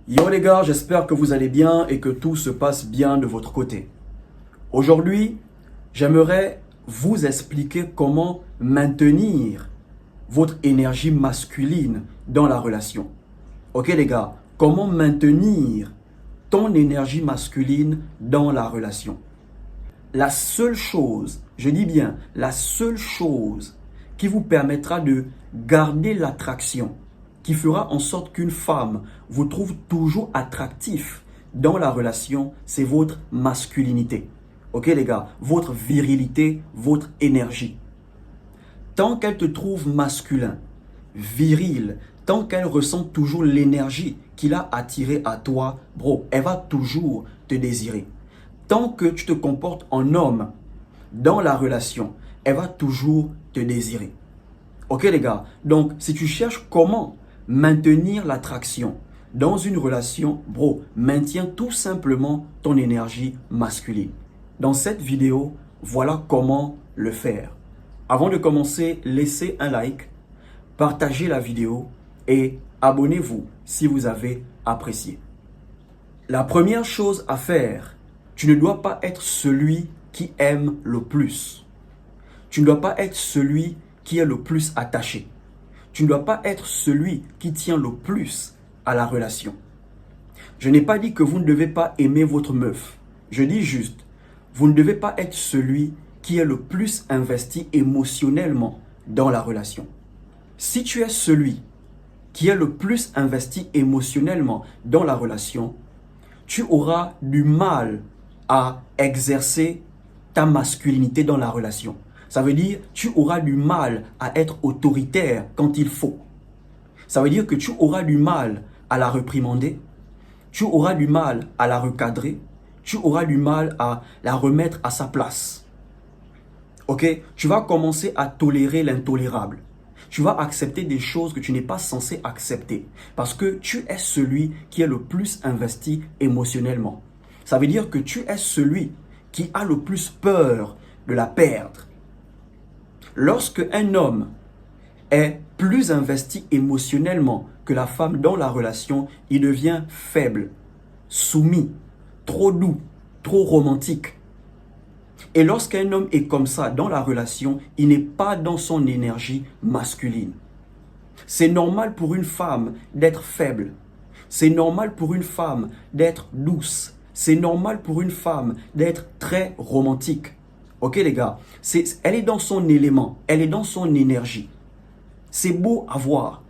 Yo les gars, j'espère que vous allez bien et que tout se passe bien de votre côté. Aujourd'hui, j'aimerais vous expliquer comment maintenir votre énergie masculine dans la relation. Ok les gars, comment maintenir ton énergie masculine dans la relation. La seule chose, je dis bien, la seule chose qui vous permettra de garder l'attraction, qui fera en sorte qu'une femme vous trouve toujours attractif dans la relation, c'est votre masculinité. Ok les gars, votre virilité, votre énergie. Tant qu'elle te trouve masculin, viril, tant qu'elle ressent toujours l'énergie qu'il a attirée à toi, bro, elle va toujours te désirer. Tant que tu te comportes en homme dans la relation, elle va toujours te désirer. Ok les gars, donc si tu cherches comment maintenir l'attraction dans une relation, bro, maintiens tout simplement ton énergie masculine. Dans cette vidéo, voilà comment le faire. Avant de commencer, laissez un like, partagez la vidéo et abonnez-vous si vous avez apprécié. La première chose à faire, tu ne dois pas être celui qui aime le plus. Tu ne dois pas être celui qui est le plus attaché. Tu ne dois pas être celui qui tient le plus à la relation. Je n'ai pas dit que vous ne devez pas aimer votre meuf. Je dis juste, vous ne devez pas être celui qui est le plus investi émotionnellement dans la relation. Si tu es celui qui est le plus investi émotionnellement dans la relation, tu auras du mal à exercer ta masculinité dans la relation. Ça veut dire tu auras du mal à être autoritaire quand il faut. Ça veut dire que tu auras du mal à la réprimander, tu auras du mal à la recadrer, tu auras du mal à la remettre à sa place. Ok? Tu vas commencer à tolérer l'intolérable. Tu vas accepter des choses que tu n'es pas censé accepter parce que tu es celui qui est le plus investi émotionnellement. Ça veut dire que tu es celui qui a le plus peur de la perdre. Lorsque un homme est plus investi émotionnellement que la femme dans la relation, il devient faible, soumis, trop doux, trop romantique. Et lorsqu'un homme est comme ça dans la relation, il n'est pas dans son énergie masculine. C'est normal pour une femme d'être faible. C'est normal pour une femme d'être douce. C'est normal pour une femme d'être très romantique. Ok les gars, elle est dans son élément, elle est dans son énergie. C'est beau à voir.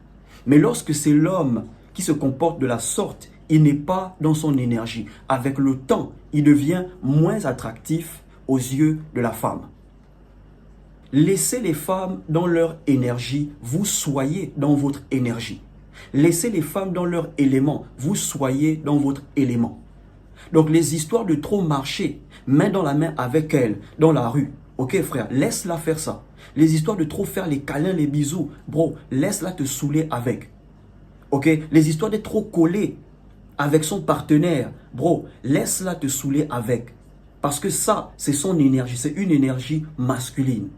Mais lorsque c'est l'homme qui se comporte de la sorte, il n'est pas dans son énergie. Avec le temps, il devient moins attractif aux yeux de la femme. Laissez les femmes dans leur énergie, vous soyez dans votre énergie. Laissez les femmes dans leur élément, vous soyez dans votre élément. Donc les histoires de trop marcher, main dans la main avec elle, dans la rue, ok frère, laisse-la faire ça. Les histoires de trop faire les câlins, les bisous, bro, laisse-la te saouler avec. Ok, les histoires d'être trop collé avec son partenaire, bro, laisse-la te saouler avec. Parce que ça, c'est son énergie, c'est une énergie masculine.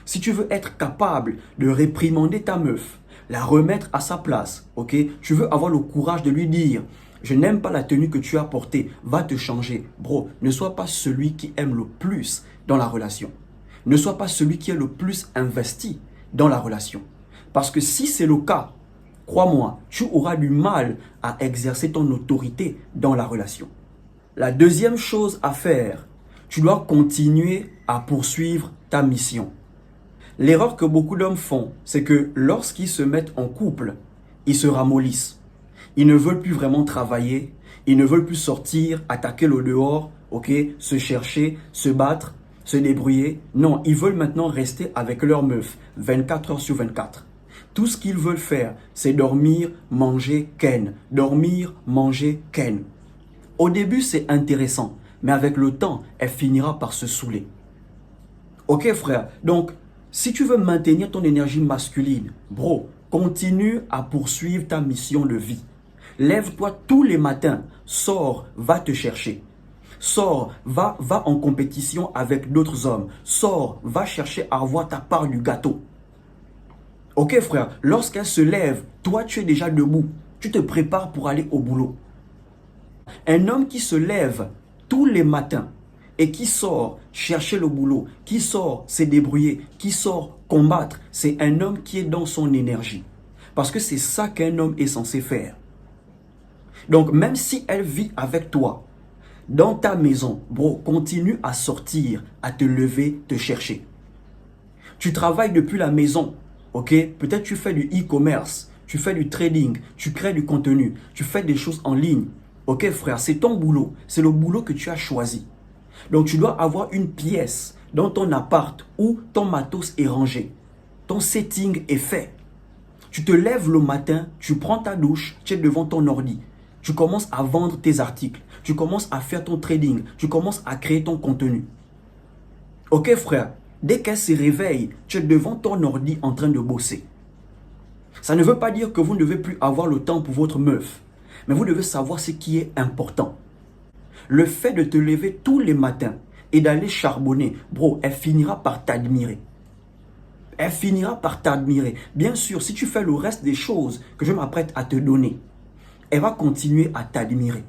Si tu veux être capable de réprimander ta meuf, la remettre à sa place, ok, tu veux avoir le courage de lui dire, je n'aime pas la tenue que tu as portée, va te changer. Bro, ne sois pas celui qui aime le plus dans la relation. Ne sois pas celui qui est le plus investi dans la relation. Parce que si c'est le cas, crois-moi, tu auras du mal à exercer ton autorité dans la relation. La deuxième chose à faire, tu dois continuer à poursuivre ta mission. L'erreur que beaucoup d'hommes font, c'est que lorsqu'ils se mettent en couple, ils se ramollissent. Ils ne veulent plus vraiment travailler, ils ne veulent plus sortir, attaquer le dehors, ok, se chercher, se battre, se débrouiller. Non, ils veulent maintenant rester avec leur meuf 24 heures sur 24. Tout ce qu'ils veulent faire, c'est dormir, manger, ken. Dormir, manger, ken. Au début, c'est intéressant, mais avec le temps, elle finira par se saouler. Ok frère, donc si tu veux maintenir ton énergie masculine, bro, continue à poursuivre ta mission de vie. Lève-toi tous les matins, sors, va te chercher. Sors, va en compétition avec d'autres hommes. Sors, va chercher à avoir ta part du gâteau. Ok frère, lorsqu'elle se lève, toi tu es déjà debout. Tu te prépares pour aller au boulot. Un homme qui se lève tous les matins et qui sort chercher le boulot, qui sort se débrouiller, qui sort combattre, c'est un homme qui est dans son énergie. Parce que c'est ça qu'un homme est censé faire. Donc même si elle vit avec toi, dans ta maison, bro, continue à sortir, à te lever, te chercher. Tu travailles depuis la maison, ok? Peut-être tu fais du e-commerce, tu fais du trading, tu crées du contenu, tu fais des choses en ligne. Ok frère, c'est ton boulot, c'est le boulot que tu as choisi. Donc tu dois avoir une pièce dans ton appart où ton matos est rangé. Ton setting est fait. Tu te lèves le matin, tu prends ta douche, tu es devant ton ordi. Tu commences à vendre tes articles. Tu commences à faire ton trading. Tu commences à créer ton contenu. Ok frère, dès qu'elle se réveille, tu es devant ton ordi en train de bosser. Ça ne veut pas dire que vous ne devez plus avoir le temps pour votre meuf. Mais vous devez savoir ce qui est important. Le fait de te lever tous les matins et d'aller charbonner, bro, elle finira par t'admirer. Elle finira par t'admirer. Bien sûr, si tu fais le reste des choses que je m'apprête à te donner, elle va continuer à t'admirer.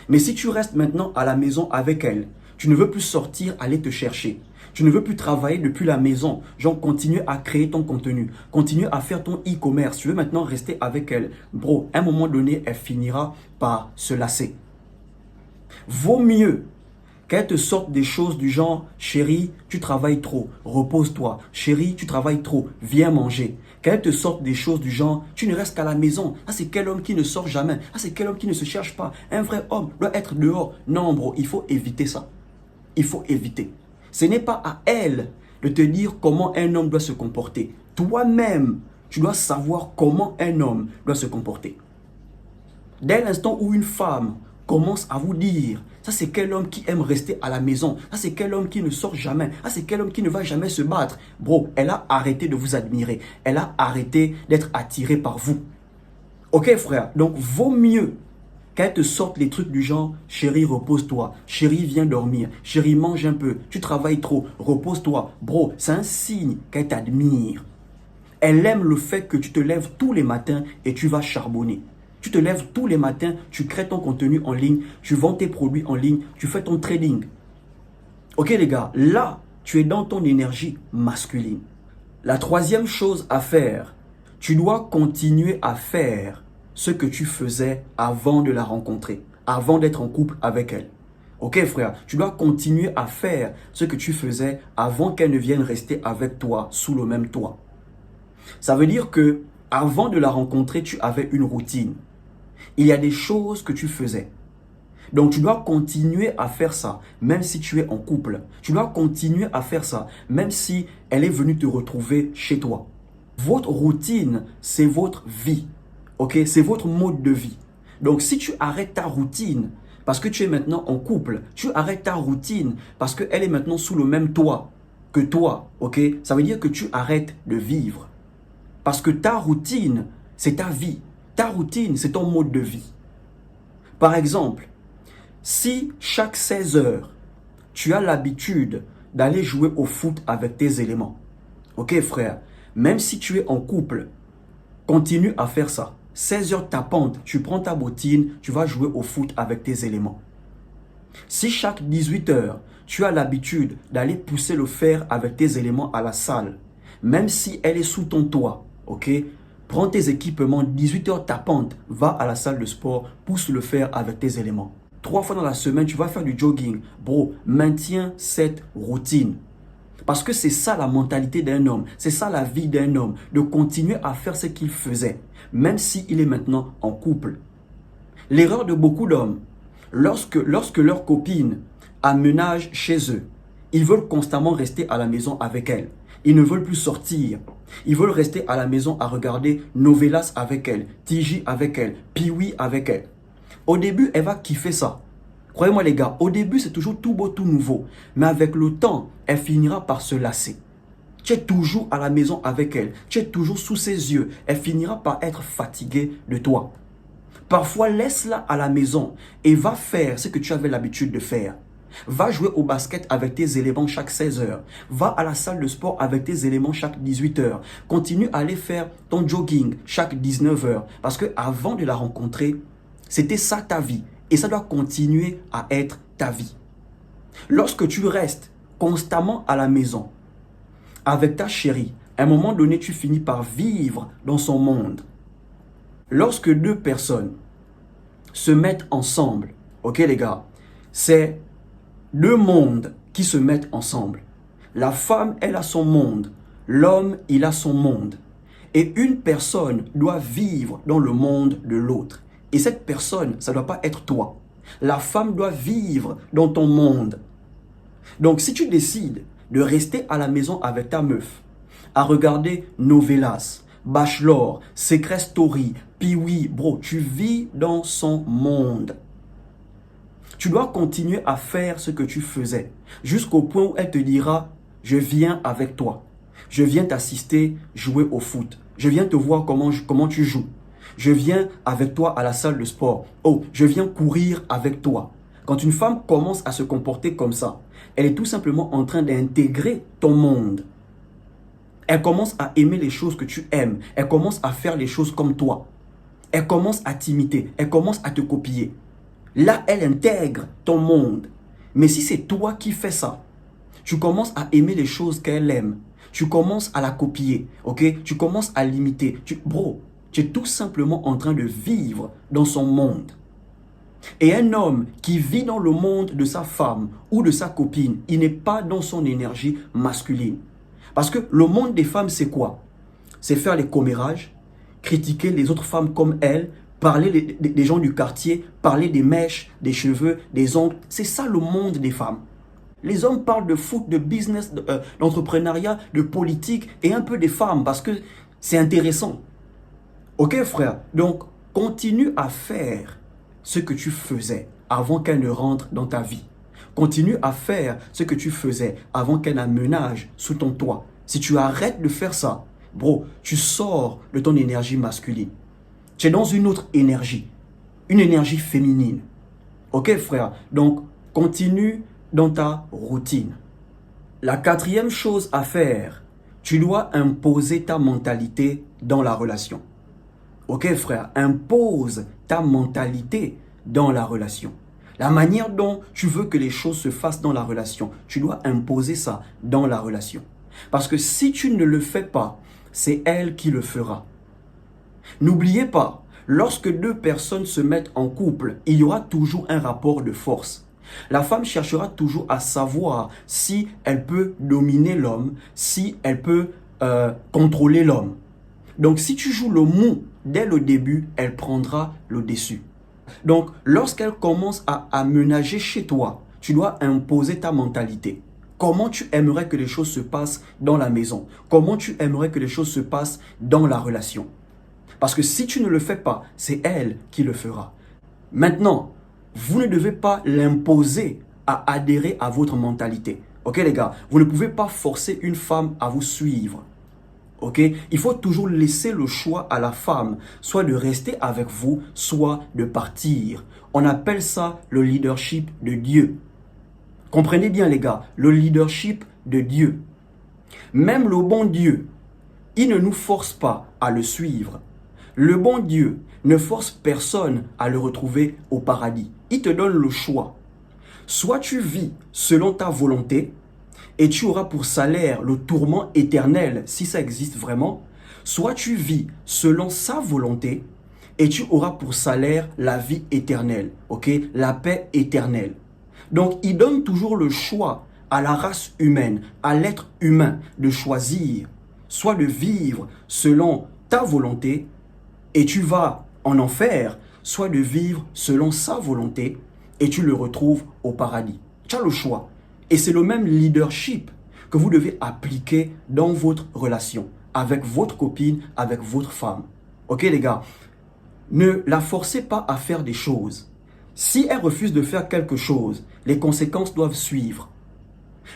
Mais si tu restes maintenant à la maison avec elle, tu ne veux plus sortir, aller te chercher. Tu ne veux plus travailler depuis la maison. Genre, continue à créer ton contenu. Continue à faire ton e-commerce. Tu veux maintenant rester avec elle. Bro, à un moment donné, elle finira par se lasser. Vaut mieux qu'elle te sorte des choses du genre « Chérie, tu travailles trop, repose-toi. Chérie, tu travailles trop, viens manger. » Qu'elle te sorte des choses du genre « Tu ne restes qu'à la maison. Ah, c'est quel homme qui ne sort jamais. Ah, c'est quel homme qui ne se cherche pas. Un vrai homme doit être dehors. » Non, bro, il faut éviter ça. Il faut éviter. Ce n'est pas à elle de te dire comment un homme doit se comporter. Toi-même, tu dois savoir comment un homme doit se comporter. Dès l'instant où une femme commence à vous dire « Ça, c'est quel homme qui aime rester à la maison. Ça, c'est quel homme qui ne sort jamais. Ça, c'est quel homme qui ne va jamais se battre. » Bro, elle a arrêté de vous admirer. Elle a arrêté d'être attirée par vous. Ok, frère? Donc, vaut mieux qu'elle te sorte les trucs du genre « Chérie, repose-toi. Chérie, viens dormir. Chérie, mange un peu. Tu travailles trop. Repose-toi. » Bro, c'est un signe qu'elle t'admire. Elle aime le fait que tu te lèves tous les matins et tu vas charbonner. Tu te lèves tous les matins, tu crées ton contenu en ligne, tu vends tes produits en ligne, tu fais ton trading. Ok les gars, là, tu es dans ton énergie masculine. La troisième chose à faire, tu dois continuer à faire ce que tu faisais avant de la rencontrer, avant d'être en couple avec elle. Ok frère, tu dois continuer à faire ce que tu faisais avant qu'elle ne vienne rester avec toi sous le même toit. Ça veut dire que avant de la rencontrer, tu avais une routine. Il y a des choses que tu faisais. Donc tu dois continuer à faire ça, même si tu es en couple. Tu dois continuer à faire ça, même si elle est venue te retrouver chez toi. Votre routine, c'est votre vie. Ok, c'est votre mode de vie. Donc si tu arrêtes ta routine, parce que tu es maintenant en couple, tu arrêtes ta routine parce qu'elle est maintenant sous le même toit que toi, ok, ça veut dire que tu arrêtes de vivre. Parce que ta routine, c'est ta vie. Ta routine, c'est ton mode de vie. Par exemple, si chaque 16 heures, tu as l'habitude d'aller jouer au foot avec tes éléments, ok frère, même si tu es en couple, continue à faire ça. 16 heures tapantes, tu prends ta bottine, tu vas jouer au foot avec tes éléments. Si chaque 18 heures, tu as l'habitude d'aller pousser le fer avec tes éléments à la salle, même si elle est sous ton toit, ok, prends tes équipements, 18 heures tapantes, va à la salle de sport, pousse le fer avec tes éléments. 3 fois dans la semaine, tu vas faire du jogging. Bro, maintiens cette routine. Parce que c'est ça la mentalité d'un homme, c'est ça la vie d'un homme, de continuer à faire ce qu'il faisait, même s'il est maintenant en couple. L'erreur de beaucoup d'hommes, lorsque leur copine aménage chez eux, ils veulent constamment rester à la maison avec elle. Ils ne veulent plus sortir. Ils veulent rester à la maison à regarder Novelas avec elle, TJ avec elle, Piwi avec elle. Au début, elle va kiffer ça. Croyez-moi les gars, au début, c'est toujours tout beau, tout nouveau. Mais avec le temps, elle finira par se lasser. Tu es toujours à la maison avec elle. Tu es toujours sous ses yeux. Elle finira par être fatiguée de toi. Parfois, laisse-la à la maison et va faire ce que tu avais l'habitude de faire. Va jouer au basket avec tes éléments chaque 16 heures. Va à la salle de sport avec tes éléments chaque 18 heures. Continue à aller faire ton jogging chaque 19 heures. Parce que avant de la rencontrer, c'était ça ta vie. Et ça doit continuer à être ta vie. Lorsque tu restes constamment à la maison avec ta chérie, à un moment donné, tu finis par vivre dans son monde. Lorsque deux personnes se mettent ensemble, ok les gars, c'est deux mondes qui se mettent ensemble. La femme, elle a son monde. L'homme, il a son monde. Et une personne doit vivre dans le monde de l'autre. Et cette personne, ça ne doit pas être toi. La femme doit vivre dans ton monde. Donc, si tu décides de rester à la maison avec ta meuf, à regarder Novelas, Bachelor, Secret Story, puis oui, bro, tu vis dans son monde. Tu dois continuer à faire ce que tu faisais jusqu'au point où elle te dira « Je viens avec toi. Je viens t'assister jouer au foot. Je viens te voir comment tu joues. Je viens avec toi à la salle de sport. Oh, je viens courir avec toi. » Quand une femme commence à se comporter comme ça, elle est tout simplement en train d'intégrer ton monde. Elle commence à aimer les choses que tu aimes. Elle commence à faire les choses comme toi. Elle commence à t'imiter. Elle commence à te copier. Là, elle intègre ton monde. Mais si c'est toi qui fais ça, tu commences à aimer les choses qu'elle aime. Tu commences à la copier, ok? Tu commences à l'imiter. Bro, tu es tout simplement en train de vivre dans son monde. Et un homme qui vit dans le monde de sa femme ou de sa copine, il n'est pas dans son énergie masculine. Parce que le monde des femmes, c'est quoi? C'est faire les commérages, critiquer les autres femmes comme elles, parler des gens du quartier, parler des mèches, des cheveux, des ongles. C'est ça le monde des femmes. Les hommes parlent de foot, de business, d'entrepreneuriat, de politique et un peu des femmes parce que c'est intéressant. Ok frère? Donc continue à faire ce que tu faisais avant qu'elle ne rentre dans ta vie. Continue à faire ce que tu faisais avant qu'elle n'aménage sous ton toit. Si tu arrêtes de faire ça, bro, tu sors de ton énergie masculine. Tu es dans une autre énergie, une énergie féminine. Ok frère? Donc continue dans ta routine. La quatrième chose à faire, tu dois imposer ta mentalité dans la relation. Ok frère, impose ta mentalité dans la relation. La manière dont tu veux que les choses se fassent dans la relation, tu dois imposer ça dans la relation. Parce que si tu ne le fais pas, c'est elle qui le fera. N'oubliez pas, lorsque deux personnes se mettent en couple, il y aura toujours un rapport de force. La femme cherchera toujours à savoir si elle peut dominer l'homme, si elle peut contrôler l'homme. Donc si tu joues le mou dès le début, elle prendra le dessus. Donc lorsqu'elle commence à aménager chez toi, tu dois imposer ta mentalité. Comment tu aimerais que les choses se passent dans la maison? Comment tu aimerais que les choses se passent dans la relation? Parce que si tu ne le fais pas, c'est elle qui le fera. Maintenant, vous ne devez pas l'imposer à adhérer à votre mentalité. Ok les gars, vous ne pouvez pas forcer une femme à vous suivre. Ok, il faut toujours laisser le choix à la femme, soit de rester avec vous, soit de partir. On appelle ça le leadership de Dieu. Comprenez bien les gars, le leadership de Dieu. Même le bon Dieu, il ne nous force pas à le suivre. Le bon Dieu ne force personne à le retrouver au paradis. Il te donne le choix. Soit tu vis selon ta volonté et tu auras pour salaire le tourment éternel si ça existe vraiment. Soit tu vis selon sa volonté et tu auras pour salaire la vie éternelle, ok? La paix éternelle. Donc il donne toujours le choix à la race humaine, à l'être humain de choisir, soit de vivre selon ta volonté et tu vas en enfer, soit de vivre selon sa volonté et tu le retrouves au paradis. Tu as le choix. Et c'est le même leadership que vous devez appliquer dans votre relation, avec votre copine, avec votre femme. Ok les gars, ne la forcez pas à faire des choses. Si elle refuse de faire quelque chose, les conséquences doivent suivre.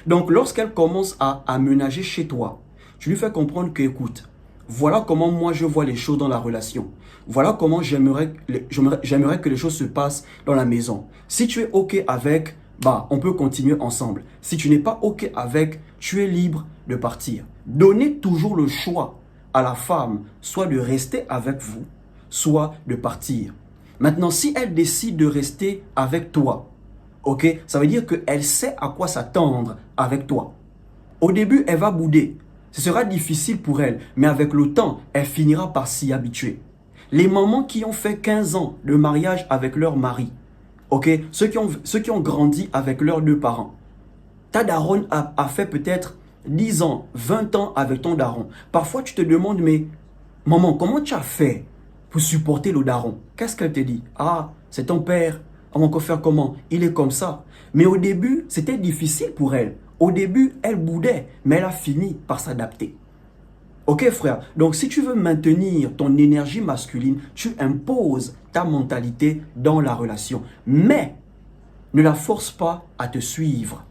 Donc lorsqu'elle commence à aménager chez toi, tu lui fais comprendre que, écoute, voilà comment moi je vois les choses dans la relation. Voilà comment j'aimerais que les choses se passent dans la maison. Si tu es OK avec, on peut continuer ensemble. Si tu n'es pas OK avec, tu es libre de partir. Donnez toujours le choix à la femme, soit de rester avec vous, soit de partir. Maintenant, si elle décide de rester avec toi, ok, ça veut dire qu'elle sait à quoi s'attendre avec toi. Au début, elle va bouder. Ce sera difficile pour elle, mais avec le temps, elle finira par s'y habituer. Les mamans qui ont fait 15 ans de mariage avec leur mari, ok, ceux qui ont grandi avec leurs deux parents, ta daronne a fait peut-être 10 ans, 20 ans avec ton daron. Parfois, tu te demandes, mais maman, comment tu as fait pour supporter le daron? Qu'est-ce qu'elle te dit? Ah, c'est ton père. On va encore faire comment? Il est comme ça. Mais au début, c'était difficile pour elle. Au début, elle boudait, mais elle a fini par s'adapter. Ok frère, donc si tu veux maintenir ton énergie masculine, tu imposes ta mentalité dans la relation. Mais ne la force pas à te suivre.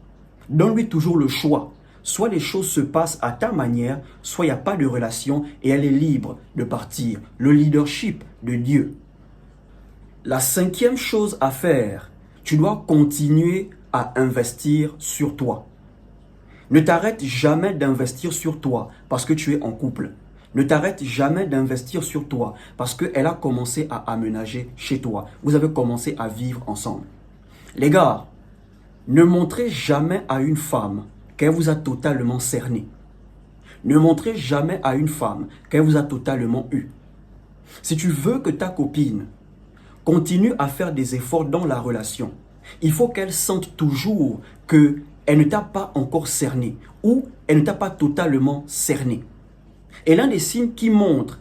Donne-lui toujours le choix. Soit les choses se passent à ta manière, soit il n'y a pas de relation et elle est libre de partir. Le leadership de Dieu. La cinquième chose à faire, tu dois continuer à investir sur toi. Ne t'arrête jamais d'investir sur toi parce que tu es en couple. Ne t'arrête jamais d'investir sur toi parce qu'elle a commencé à aménager chez toi. Vous avez commencé à vivre ensemble. Les gars, ne montrez jamais à une femme qu'elle vous a totalement cerné. Ne montrez jamais à une femme qu'elle vous a totalement eu. Si tu veux que ta copine continue à faire des efforts dans la relation, il faut qu'elle sente toujours qu'elle ne t'a pas encore cerné ou elle ne t'a pas totalement cerné. Et l'un des signes qui montre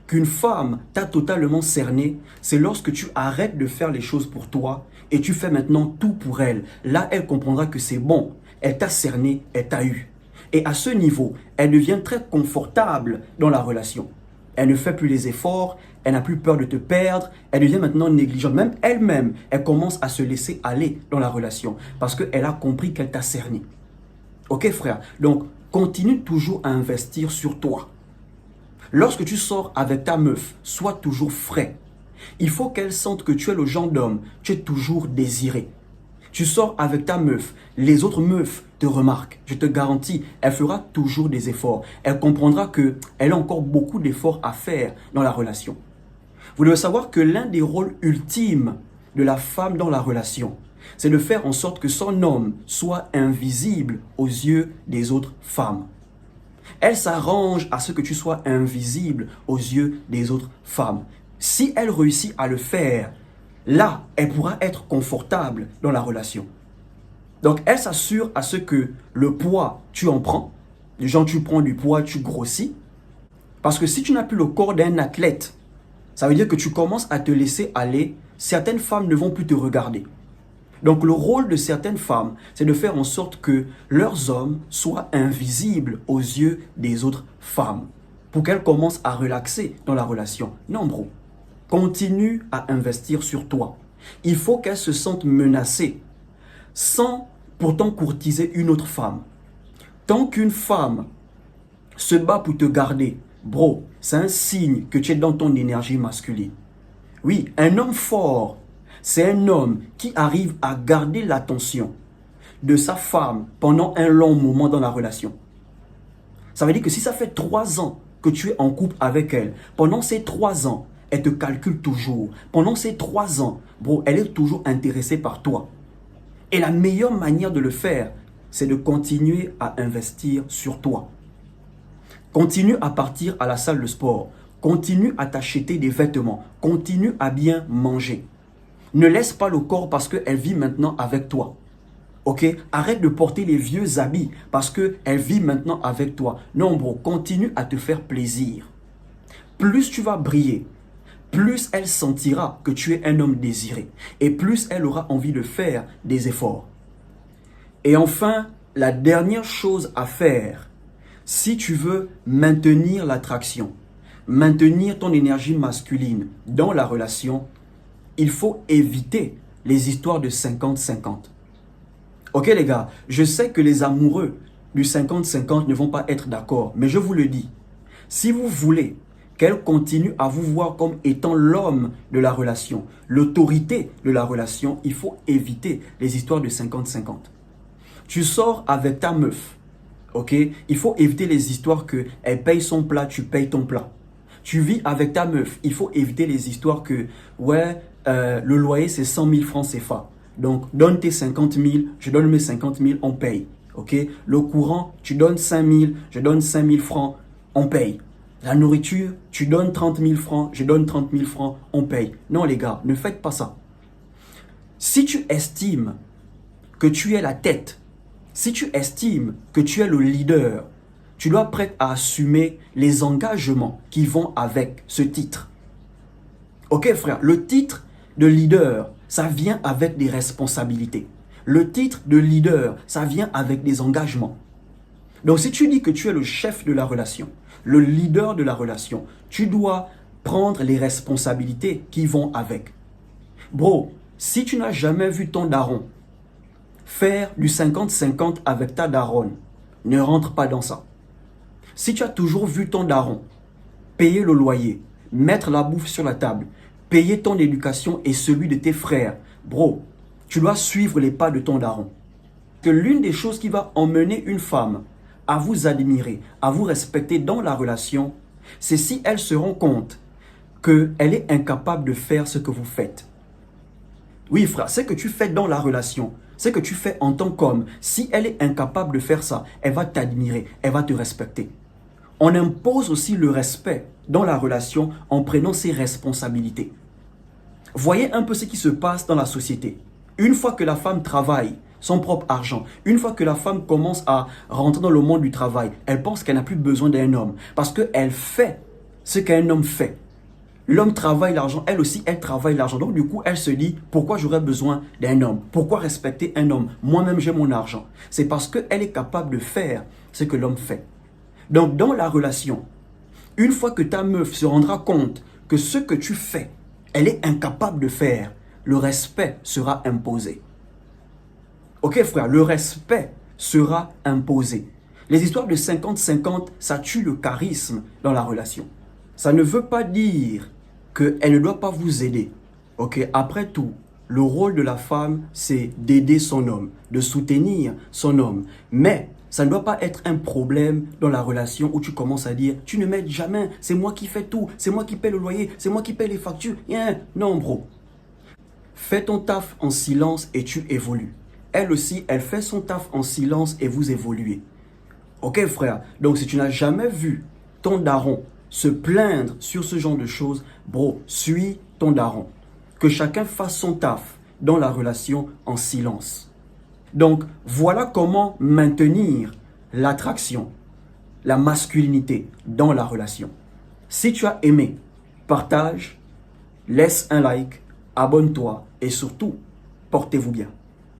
qu'une femme t'a totalement cerné, c'est lorsque tu arrêtes de faire les choses pour toi et tu fais maintenant tout pour elle. Là, elle comprendra que c'est bon. Elle t'a cerné, elle t'a eu. Et à ce niveau, elle devient très confortable dans la relation. Elle ne fait plus les efforts, elle n'a plus peur de te perdre, elle devient maintenant négligente. Même elle-même, elle commence à se laisser aller dans la relation parce qu'elle a compris qu'elle t'a cerné. Ok frère? Donc, continue toujours à investir sur toi. Lorsque tu sors avec ta meuf, sois toujours frais. Il faut qu'elle sente que tu es le genre d'homme, tu es toujours désiré. Tu sors avec ta meuf, les autres meufs te remarquent. Je te garantis, elle fera toujours des efforts. Elle comprendra qu'elle a encore beaucoup d'efforts à faire dans la relation. Vous devez savoir que l'un des rôles ultimes de la femme dans la relation, c'est de faire en sorte que son homme soit invisible aux yeux des autres femmes. Elle s'arrange à ce que tu sois invisible aux yeux des autres femmes. Si elle réussit à le faire, là, elle pourra être confortable dans la relation. Donc, elle s'assure à ce que le poids, tu en prends. Les gens, tu prends du poids, tu grossis. Parce que si tu n'as plus le corps d'un athlète, ça veut dire que tu commences à te laisser aller. Certaines femmes ne vont plus te regarder. Donc, le rôle de certaines femmes, c'est de faire en sorte que leurs hommes soient invisibles aux yeux des autres femmes. Pour qu'elles commencent à relaxer dans la relation. Non, bro. Continue à investir sur toi. Il faut qu'elle se sente menacée sans pourtant courtiser une autre femme. Tant qu'une femme se bat pour te garder, bro, c'est un signe que tu es dans ton énergie masculine. Oui, un homme fort, c'est un homme qui arrive à garder l'attention de sa femme pendant un long moment dans la relation. Ça veut dire que si ça fait 3 ans que tu es en couple avec elle, pendant ces 3 ans, elle te calcule toujours. Pendant ces 3 ans, bro, elle est toujours intéressée par toi. Et la meilleure manière de le faire, c'est de continuer à investir sur toi. Continue à partir à la salle de sport. Continue à t'acheter des vêtements. Continue à bien manger. Ne laisse pas le corps parce qu'elle vit maintenant avec toi. Ok? Arrête de porter les vieux habits parce qu'elle vit maintenant avec toi. Non, bro, continue à te faire plaisir. Plus tu vas briller, plus elle sentira que tu es un homme désiré. Et plus elle aura envie de faire des efforts. Et enfin, la dernière chose à faire, si tu veux maintenir l'attraction, maintenir ton énergie masculine dans la relation, il faut éviter les histoires de 50-50. Ok les gars, je sais que les amoureux du 50-50 ne vont pas être d'accord, mais je vous le dis, si vous voulez qu'elle continue à vous voir comme étant l'homme de la relation, l'autorité de la relation, il faut éviter les histoires de 50-50. Tu sors avec ta meuf, ok? Il faut éviter les histoires que elle paye son plat, tu payes ton plat. Tu vis avec ta meuf, il faut éviter les histoires que, ouais, le loyer c'est 100 000 francs CFA. Donc, donne tes 50 000, je donne mes 50 000, on paye. Ok? Le courant, tu donnes 5 000, je donne 5 000 francs, on paye. La nourriture, tu donnes 30 000 francs, je donne 30 000 francs, on paye. Non les gars, ne faites pas ça. Si tu estimes que tu es la tête, si tu estimes que tu es le leader, tu dois être prêt à assumer les engagements qui vont avec ce titre. Ok frère, le titre de leader, ça vient avec des responsabilités. Le titre de leader, ça vient avec des engagements. Donc si tu dis que tu es le chef de la relation, le leader de la relation, tu dois prendre les responsabilités qui vont avec. Bro, si tu n'as jamais vu ton daron faire du 50-50 avec ta daronne, ne rentre pas dans ça. Si tu as toujours vu ton daron payer le loyer, mettre la bouffe sur la table, payer ton éducation et celui de tes frères, bro, tu dois suivre les pas de ton daron. Que l'une des choses qui va emmener une femme à vous admirer, à vous respecter dans la relation, c'est si elle se rend compte qu'elle est incapable de faire ce que vous faites. Oui frère, ce que tu fais dans la relation, ce que tu fais en tant qu'homme, si elle est incapable de faire ça, elle va t'admirer, elle va te respecter. On impose aussi le respect dans la relation en prenant ses responsabilités. Voyez un peu ce qui se passe dans la société. Une fois que la femme travaille son propre argent, une fois que la femme commence à rentrer dans le monde du travail, elle pense qu'elle n'a plus besoin d'un homme parce qu'elle fait ce qu'un homme fait. L'homme travaille l'argent, elle aussi, elle travaille l'argent. Donc du coup, elle se dit, pourquoi j'aurais besoin d'un homme? Pourquoi respecter un homme? Moi-même, j'ai mon argent. C'est parce qu'elle est capable de faire ce que l'homme fait. Donc dans la relation, une fois que ta meuf se rendra compte que ce que tu fais, elle est incapable de faire, le respect sera imposé. Ok frère, le respect sera imposé. Les histoires de 50-50, ça tue le charisme dans la relation. Ça ne veut pas dire qu'elle ne doit pas vous aider. Ok, après tout, le rôle de la femme, c'est d'aider son homme, de soutenir son homme. Mais ça ne doit pas être un problème dans la relation où tu commences à dire « Tu ne m'aides jamais, c'est moi qui fais tout, c'est moi qui paie le loyer, c'est moi qui paie les factures. Yeah. » Non bro. Fais ton taf en silence et tu évolues. Elle aussi, elle fait son taf en silence et vous évoluez. Ok frère, donc si tu n'as jamais vu ton daron se plaindre sur ce genre de choses, bro, suis ton daron. Que chacun fasse son taf dans la relation en silence. Donc, voilà comment maintenir l'attraction, la masculinité dans la relation. Si tu as aimé, partage, laisse un like, abonne-toi et surtout, portez-vous bien.